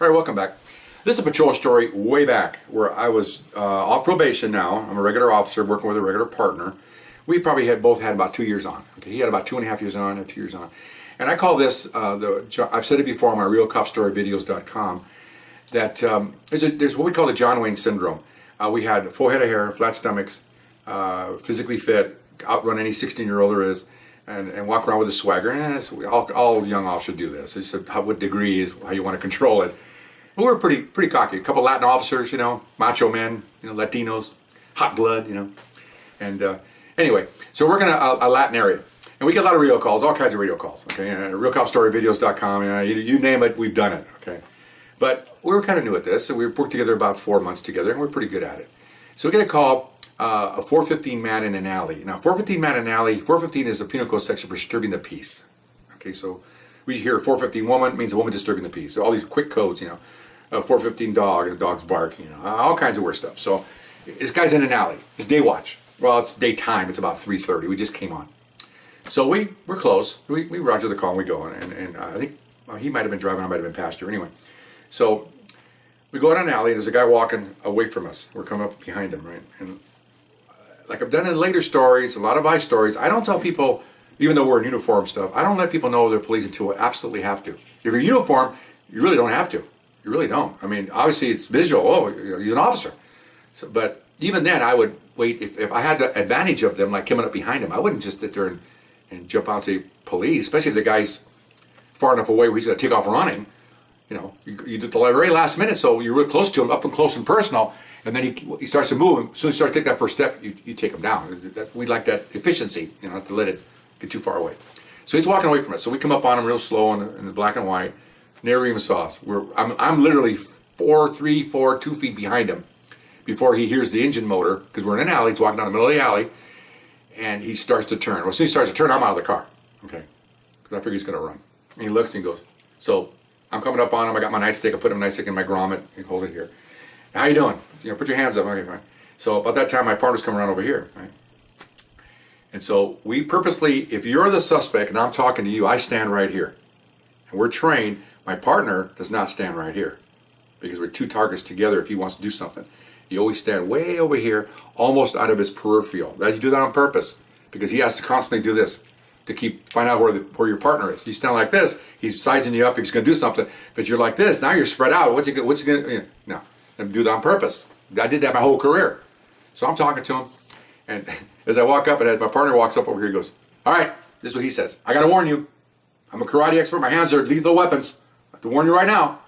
All right, welcome back. This is a patrol story way back where I was off probation now. I'm a regular officer working with a regular partner. We probably both had about 2 years on. Okay, he had about 2.5 years on and 2 years on. And I call this, I've said it before on my realcopstoryvideos.com, that there's what we call the John Wayne syndrome. We had a full head of hair, flat stomachs, physically fit, outrun any 16-year-old there is, and walk around with a swagger. All young officers do this. It's what degree is how you want to control it. But we were pretty cocky. A couple Latin officers, macho men, Latinos, hot blood, And anyway, so we're working a Latin area. And we get a lot of radio calls, all kinds of radio calls, okay? Realcopstoryvideos.com, you name it, we've done it, okay? But we were kind of new at this, so we worked together about 4 months together, and we're pretty good at it. So we get a call, a 415 man in an alley. Now, 415 man in an alley, 415 is the penal code section for disturbing the peace. Okay, so we hear 415 woman means a woman disturbing the peace. So all these quick codes, 415 dog, a dog's bark, all kinds of weird stuff. So this guy's in an alley. It's day watch. Well, it's daytime. It's about 3:30. We just came on. So we're close. We roger the call and we go. And I think he might have been driving. I might have been passenger. Anyway, so we go down an alley. And there's a guy walking away from us. We're coming up behind him, right? And like I've done in later stories, a lot of ice stories, I don't tell people, even though we're in uniform stuff, I don't let people know they're police until we absolutely have to. If you're in uniform, you really don't have to. You really don't. I mean, obviously it's visual. Oh, he's an officer. So, but even then, I would wait. If I had the advantage of them, like coming up behind him, I wouldn't just sit there and jump out and say police, especially if the guy's far enough away where he's going to take off running. You do the very last minute, so you're real close to him, up and close and personal, and then he starts to move. As soon as he starts to take that first step, you take him down. We like that efficiency, not to let it get too far away. So he's walking away from us. So we come up on him real slow in the black and white. Never even saw us. I'm literally 2 feet behind him before he hears the engine motor, because we're in an alley. He's walking down the middle of the alley, and he starts to turn. Well, as soon as he starts to turn, I'm out of the car, okay? Because I figure he's going to run. And he looks and he goes, so I'm coming up on him. I got my nightstick. I put him nightstick in my grommet. You hold it here. How you doing? Put your hands up. Okay, fine. So about that time, my partner's coming around over here, right? And so we purposely, if you're the suspect and I'm talking to you, I stand right here. And we're trained. My partner does not stand right here because we're two targets together if he wants to do something. You always stand way over here, almost out of his peripheral. You do that on purpose because he has to constantly do this to find out where your partner is. You stand like this, he's sizing you up if he's going to do something, but you're like this. Now you're spread out. What's he going to? No, I do that on purpose. I did that my whole career. So I'm talking to him, and as I walk up, and as my partner walks up over here, he goes, "All right, this is what he says. I got to warn you. I'm a karate expert. My hands are lethal weapons. I have to warn you right now."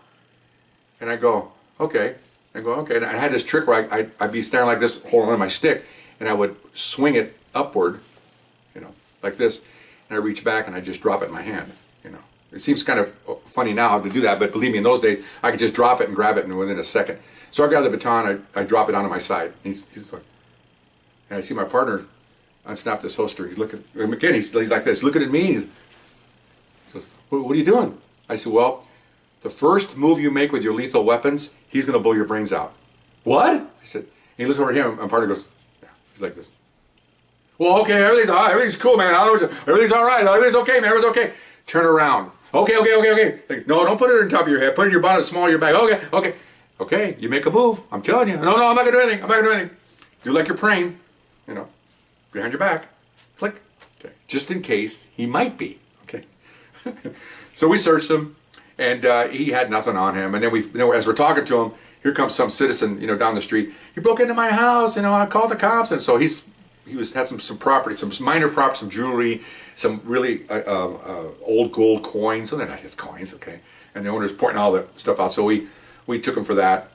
And I go, "Okay." And I had this trick where I'd be standing like this, holding on my stick, and I would swing it upward, like this, and I reach back and I just drop it in my hand, It seems kind of funny now to do that, but believe me, in those days, I could just drop it and grab it within a second. So I grab the baton, I drop it onto my side. He's like, and I see my partner unsnap this holster. He's looking, again, he's like this, looking at me. He goes, what are you doing? I said, well, the first move you make with your lethal weapons, he's going to blow your brains out. What? I said, he looks over at him, and my partner goes, yeah, he's like this. Well, okay, everything's cool, man. Everything's all right. Everything's okay, man. Everything's okay. Turn around. Okay. Like, no, don't put it on top of your head. Put it in your bonnet, small your bag. Okay. You make a move. I'm telling you. No, I'm not going to do anything. Do like you're praying, behind your back. Click. Okay. Just in case he might be. Okay. So we searched him, and he had nothing on him. And then as we're talking to him, here comes some citizen, down the street. He broke into my house. I called the cops, and so he had some property, some minor property, some jewelry, some really old gold coins. So they're not his coins, okay? And the owner's pointing all the stuff out. So we took him for that,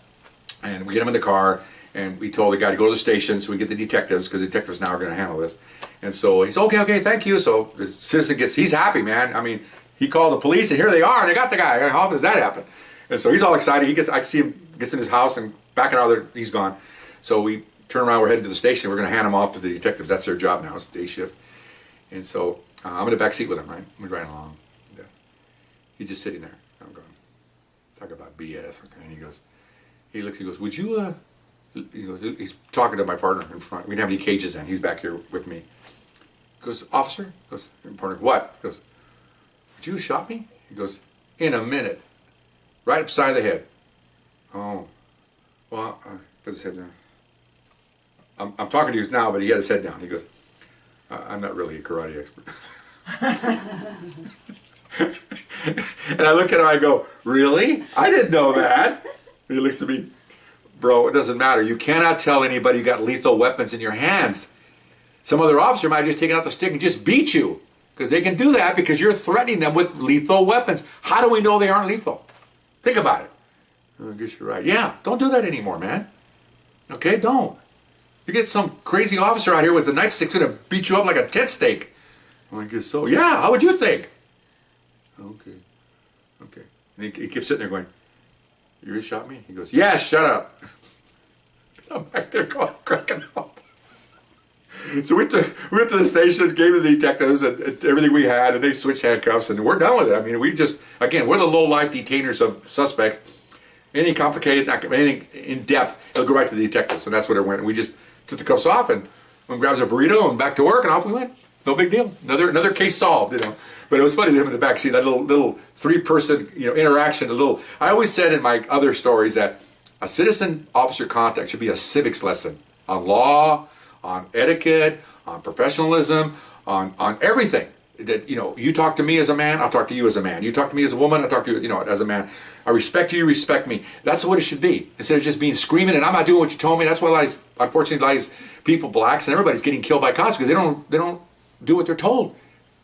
and we get him in the car, and we told the guy to go to the station so we get the detectives, because the detectives now are going to handle this. And so he said, okay, thank you. So the citizen he's happy, man. I mean, he called the police, and here they are. They got the guy. How often does that happen? And so he's all excited. I see him gets in his house and backing out there. He's gone. So we turn around, we're heading to the station. We're going to hand him off to the detectives. That's their job now. It's day shift. And so I'm in the back seat with him, right? We're driving along. And, he's just sitting there. I'm going, talk about BS. Okay. And he goes, would you, he's talking to my partner in front. We didn't have any cages in. He's back here with me. He goes, officer? He goes, partner, what? He goes, would you have shot me? He goes, in a minute. right upside the head. Oh, well, put his head down. I'm talking to you now, but he had his head down. He goes, I'm not really a karate expert. And I look at him, I go, really? I didn't know that. And he looks at me, bro, it doesn't matter. You cannot tell anybody you got lethal weapons in your hands. Some other officer might have just taken out the stick and just beat you. Because they can do that because you're threatening them with lethal weapons. How do we know they aren't lethal? Think about it. I guess you're right. Yeah, don't do that anymore, man. Okay, don't. You get some crazy officer out here with the nightstick going to beat you up like a tent stake. I guess so. Yeah, how would you think? Okay. And he keeps sitting there going, you really shot me? He goes, yeah, shut up. I'm back there going, cracking up. So we went to the station, gave the detectives and everything we had, and they switched handcuffs, and we're done with it. I mean, we just, again, we're the low-life detainers of suspects. Anything complicated, anything in depth, it'll go right to the detectives, and that's what it went. And we just took the cuffs off and grabs a burrito and back to work, and off we went. No big deal. Another case solved, you know. But it was funny to him in the back seat, that little three-person, interaction. I always said in my other stories that a citizen-officer contact should be a civics lesson on law, on etiquette, on professionalism, on everything. That, you talk to me as a man, I'll talk to you as a man. You talk to me as a woman, I'll talk to you, as a man. I respect you respect me. That's what it should be. Instead of just being screaming and I'm not doing what you told me. That's why unfortunately people, blacks and everybody's getting killed by cops because they don't do what they're told.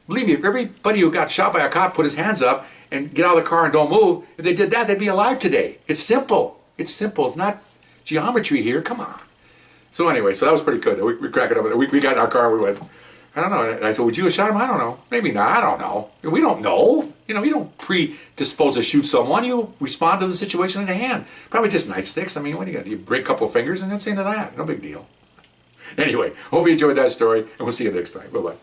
Believe me, if everybody who got shot by a cop put his hands up and get out of the car and don't move, if they did that, they'd be alive today. It's simple. It's simple. It's not geometry here. Come on. So anyway, so that was pretty good. We cracked it up. We got in our car and we went, I don't know. And I said, would you have shot him? I don't know. Maybe not. I don't know. We don't know. You don't predispose to shoot someone. You respond to the situation at hand. Probably just nightsticks. I mean, what do you got? You break a couple of fingers and that's the end of that. No big deal. Anyway, hope you enjoyed that story, and we'll see you next time. Bye-bye.